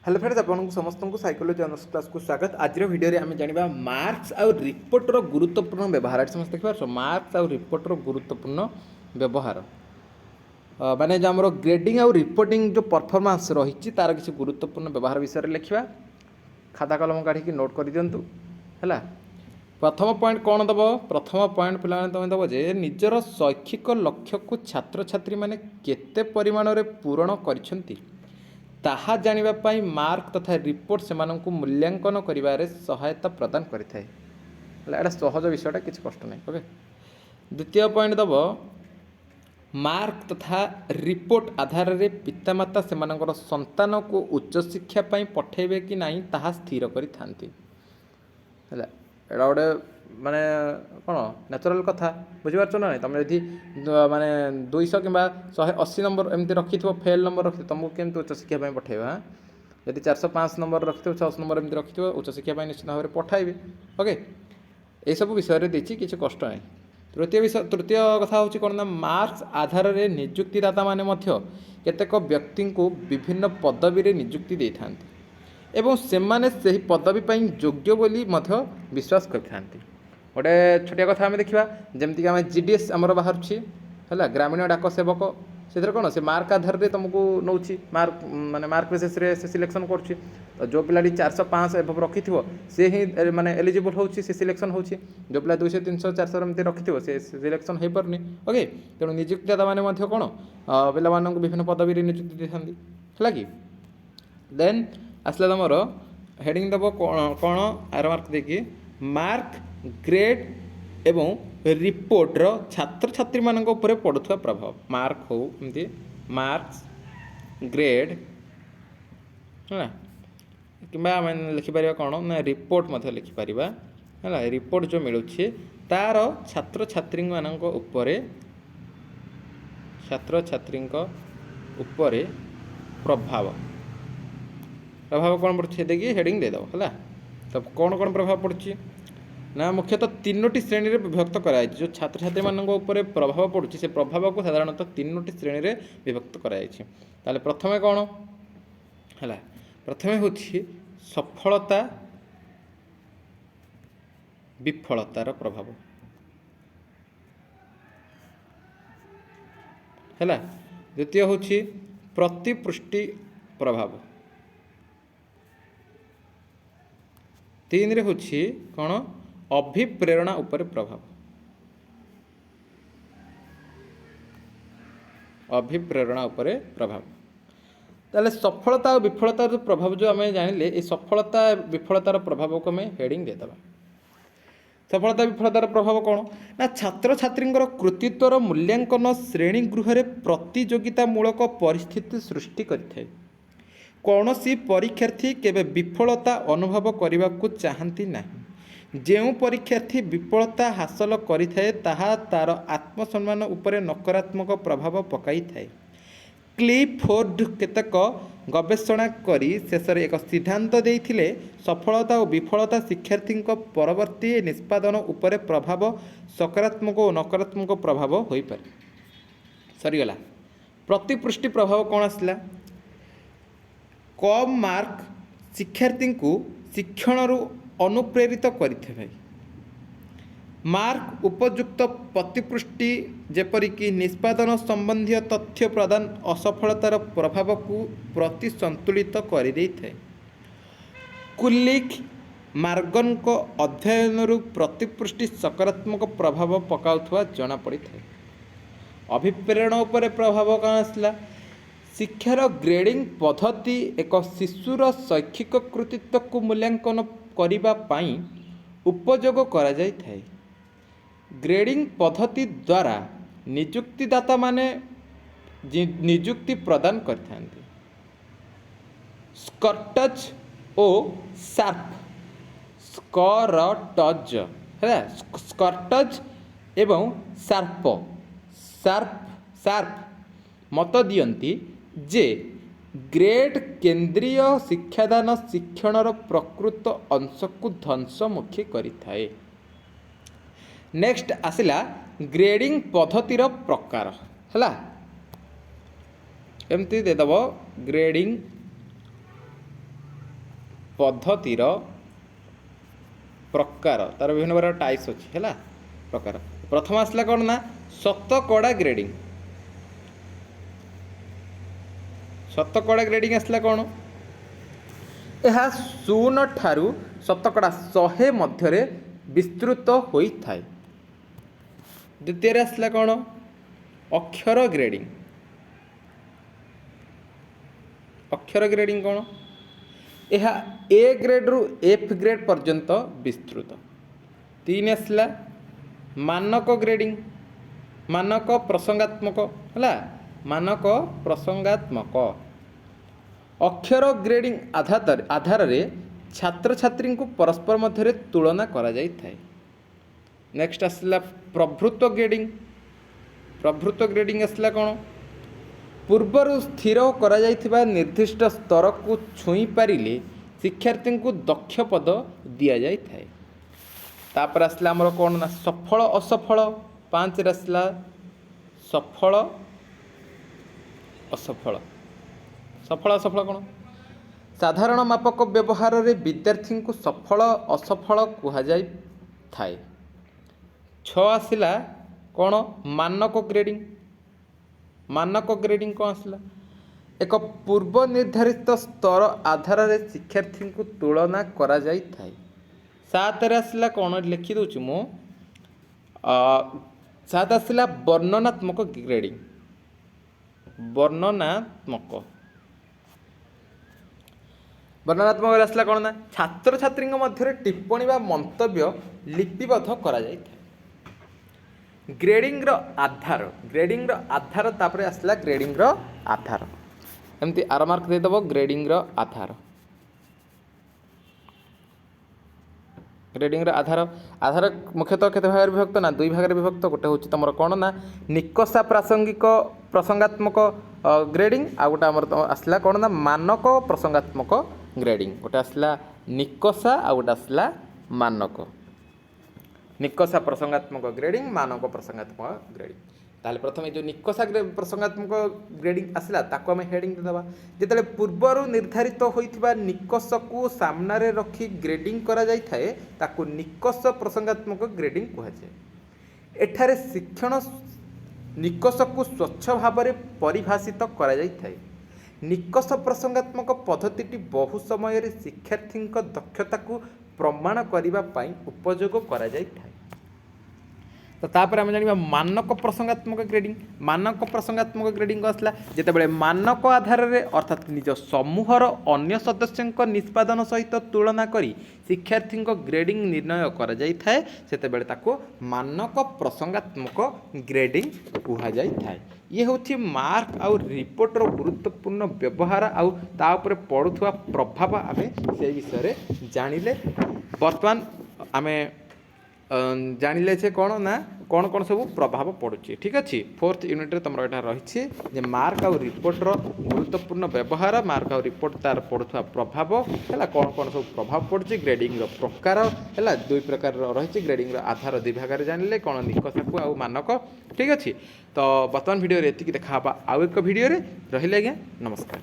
Hello friends आपको समस्त को साइकोलॉजी ऑनर्स क्लास को स्वागत। आज वीडियो आम जाना मार्क्स आउ रिपोर्टर गुरुत्वपूर्ण व्यवहार। ये समस्त देखिए मार्क्स आउ रिपोर्टर गुरुत्वपूर्ण व्यवहार माने जो आम ग्रेडिंग आउ रिपोर्टिंग जो परफॉर्मेंस रही तार किसी गुरुत्वपूर्ण व्यवहार विषय लिखा। खाता कलम काढ़ी नोट कर दिंतु है। प्रथम पॉइंट कौन दब? प्रथम पॉइंट पे तुम दब जे निजर शैक्षिक लक्ष्य को छात्र छात्री मैंने केते परिमाण में पूरण कर ताहा जानिबा पाई मार्क तथा रिपोर्ट से मूल्यांकन करिबारे सहायता प्रदान करिथाय। एटा सहज विषयटा किसी कष्ट नहीं। ओके, द्वितीय पॉइंट दब मार्क तथा रिपोर्ट आधार रे पितामाता सेमानकर संतान को उच्च शिक्षा पाई पठेबे कि नहीं ताहा स्थिर करिथांती। है एटा गोटे माने कौन न्याचुराल कथा बुझीपार ना? तुम यदि माने 200 कि 180 नंबर एमती रखी फेल नंबर रखी तुमको केमती उच्च शिक्षा पठेबा। यदि 405 नंबर रखी 600 नंबर एमती रखी उच्च शिक्षा निश्चित भाव में पठाइबे। ओके, ये सब विषय देछि किसी कष्ट नहीं। तृतीय कथा हूँ कौन ना मार्क्स आधार में निजुक्तिदाता माने मध्य केतेक व्यक्ति को विभिन्न पदवी रे निजुक्ति दे थांती एवं सेमाने सही पदवी पाई योग्य बोली मध्य विश्वास करते। गोटे छोटिया कथा आम देखा जमीक आम जीडीएस आमर बाहर है ग्रामीण डाक सेवक से कौन से मार्क आधार में तुमको नौ मार्क माने मार्क बेसिस से सिलेक्शन कर जो पिलाटी 405 एभव रखी सी ही माने एलिजिबल हो सिलेक्शन हो जो पिला 200 300 400 एमती रखी से सिलेक्शन हो पारनी। ओके, तेणु निजुक्तिदाता मैंने कौन पिला विभिन्न पदवी निजुक्ति दे था कि देन आसला तुमर हेडिंग दब कौन आर मार्क देखिए मार्क ग्रेड एवं रिपोर्टर छात्र छात्री मान पड़ुवा प्रभाव। मार्क हो एमती मार्क्स ग्रेड है कि लिखिपर कौन ना रिपोर्ट लिखिपर है। रिपोर्ट जो मिलूँ तार छात्र छात्री प्रभाव प्रभाव कौन पड़े देखिए हेडिंग देदेव है। तब कौन कौन प्रभाव पड़ुछि ना मुख्यतः 3टी श्रेणी में विभक्त कराई। जो छात्र छात्री ऊपर प्रभाव पड़ुछि से प्रभाव को साधारणतः 3टी श्रेणी में विभक्त कराई। ताले प्रथमे कौन है? प्रथमे हूँ सफलता विफलतार प्रभाव है। द्वितीय हूँ प्रतिपुष्टि प्रभाव। 3 हूँ कौन अभिप्रेरणा उपर प्रभाव। अभिप्रेरणा उपर प्रभाव ताले सफलता और विफलतार प्रभाव जो आम जानिले ये सफलता विफलतार प्रभाव को आम हेडिंग देदेबा। सफलता विफलतार प्रभाव कौन ना छात्र छात्री कृतित्वर मूल्यांकन श्रेणी गृह प्रतियोगितामूलक परिस्थिति सृष्टि करिथाय। कौन सी परीक्षार्थी केवे विफलता अनुभव करने को चाहती नहीं। जो परीक्षार्थी विफलता हासिल करिथाए ताहा तार आत्मसम्मान उपरे नकारात्मक प्रभाव पकाई थाए। क्लिफोर्ड केतक गवेषणा करी शेष एक सिद्धांत देइथिले सफलता और विफलता शिक्षार्थी परवर्ती निष्पादन उपरे प्रभाव सकारात्मक और नकारात्मक प्रभाव हो पारे। सरीगला प्रतिपुष्टि प्रभाव कौन आसला? कम मार्क शिक्षार्थी को शिक्षण अनुप्रेरित करिथे। मार्क उपयुक्त प्रतिपुष्टि जेपरिक निष्पादन संबंधी तथ्य प्रदान असफलतार प्रभाव को प्रतिसंतुलित कर देइथे। कुलिक मार्गन को अध्ययन प्रतिपुष्टि सकारात्मक प्रभाव पकाउथवा जना पड़ी थे। अभिप्रेरणा उपर प्रभाव कौन आसला? शिक्षार ग्रेडिंग पद्धति एक शिशुर शैक्षिक कृतित्व को मूल्यांकन करिबा पाई उपयोग करा जाय थाए। ग्रेडिंग पद्धति द्वारा निजुक्तिदाता माने निजुक्ति प्रदान करथांती। स्कर्टज ओ शार्प स्करटज है स्कर्टज एवं शार्प शार्प शार्प मत दियंती जे ग्रेड केंद्रीय शिक्षादान शिक्षणर प्रकृत अंश को ध्वंसमुखी करिथाए। नेक्स्ट आसिला ग्रेडिंग पद्धतिर प्रकार है। एमती देदेव ग्रेडिंग पद्धतिर प्रकार तार विभिन्न प्रकार टाइप्स अच्छी है प्रकार प्रथम आसला कौन ना शतकड़ा ग्रेडिंग शतकड़ा ग्रेडिंग आसला कौन यह 0 ठारू शतकड़ा 100 मध्य विस्तृत होता है। द्वितीय आसला कौन अक्षर ग्रेडिंग अक्षर ग्रेडिंग कौन यह ए ग्रेड रु एफ ग्रेड पर्यंत विस्तृत। 3 आसला मानक ग्रेडिंग मानक प्रसंगात्मक है मानक प्रसंगात्मक अक्षर ग्रेडिंग आधार रे छात्र छात्री को परस्पर मध्य तुलना करा जाई थाए। नेक्स्ट आसला प्रभृत्व ग्रेडिंग आसला कौन पूर्वर स्थिर करा जाइथिबा निर्दिष्ट स्तर को छुई पारिले शिक्षार्थी को दक्ष पद दि जाए। तापर आसला आमर कौन ना सफल असफल 5 रे आसला सफल असफल सफल असफल कौन साधारण मापक व्यवहार रे विद्यार्थी को सफल असफल कह जाए। 6 आसला कौन मानक ग्रेडिंग कौन आसला एक पूर्व निर्धारित स्तर आधार रे शिक्षार्थी को तुलना करा जाई थाए। 7 रे आसला कौन लिखि दूची मु 7 आसला वर्णनात्मक ग्रेडिंग वर्णनात्मक आसला कौन ना छात्र छात्री मध्य टिप्पणी बा मंतव्य लिपिबद्ध करा जाई थाए। ग्रेडिंग रो आधार तापरे आसला ग्रेडिंग रो आधार एमती आर मार्क दे दबो ग्रेडिंग रो आधार मुख्यतः केते भाग विभक्त ना 2 भाग विभक्त गोटे होची तमर कोन ना निकषा प्रासंगिक प्रसंगात्मक ग्रेडिंग आ गोटे हमर आसला कोन ना मानक प्रसंगात्मक ग्रेडिंग गोटे आसला निकषा आ गोटे आसला मानक निकषा प्रसंगात्मक ग्रेडिंग मानक प्रसंगात्मक ग्रेडिंग ताले प्रथम जो निकषा प्रसंगात्मक ग्रेडिंग आसला ताको हम हेडिंग देदबा जेतले पूर्वर निर्धारित होइथिबा निकष को सामना रे रखी ग्रेडिंग करा जाय थाए ताको निकष प्रसंगात्मक ग्रेडिंग कहा जाय। एठारे शिक्षण निकष को स्वच्छ भाव में परिभाषित करा जाय थाए। निकष प्रसंगात्मक पद्धति बहु समय शिक्षार्थी दक्षता को प्रमाण करने उपयोग करा जाय थाए। तो तापर आम जाना मानक प्रसंगात्मक ग्रेडिंग आसला जितेबाला मानक आधार रे अर्थात निज समूहर अन्य सदस्यों निष्पादन सहित तुलना करी शिक्षार्थी ग्रेडिंग निर्णय करा जाय थाए सेतेबेले ताको मानक प्रसंगात्मक ग्रेडिंग कहा जाय थाए। ये होछि मार्क आउ रिपोर्टर गुरुत्वपूर्ण व्यवहार आउ ता उपरे पड़ुथुवा प्रभाव आमे से विषय जानिले। वर्तमान आमे जानिले छे कौन ना कौन कौन सब प्रभाव पड़ुची। ठीक अच्छे 4th यूनिट तुम यहाँ रही जे मार्क आउ रिपोर्टर गुरुत्वपूर्ण व्यवहार मार्क आउ रिपोर्ट तार पड़ुवा प्रभाव है कौन कौन सब प्रभाव पड़ुची ग्रेडिंग प्रकार है 2 प्रकार रही ग्रेडिंग आधार 2 भाग जानिले कौन निकषा को आउ मानक। ठीक अच्छे तो वर्तमान वीडियो एति देखा आउ एक वीडियो रहिले आज्ञा नमस्कार।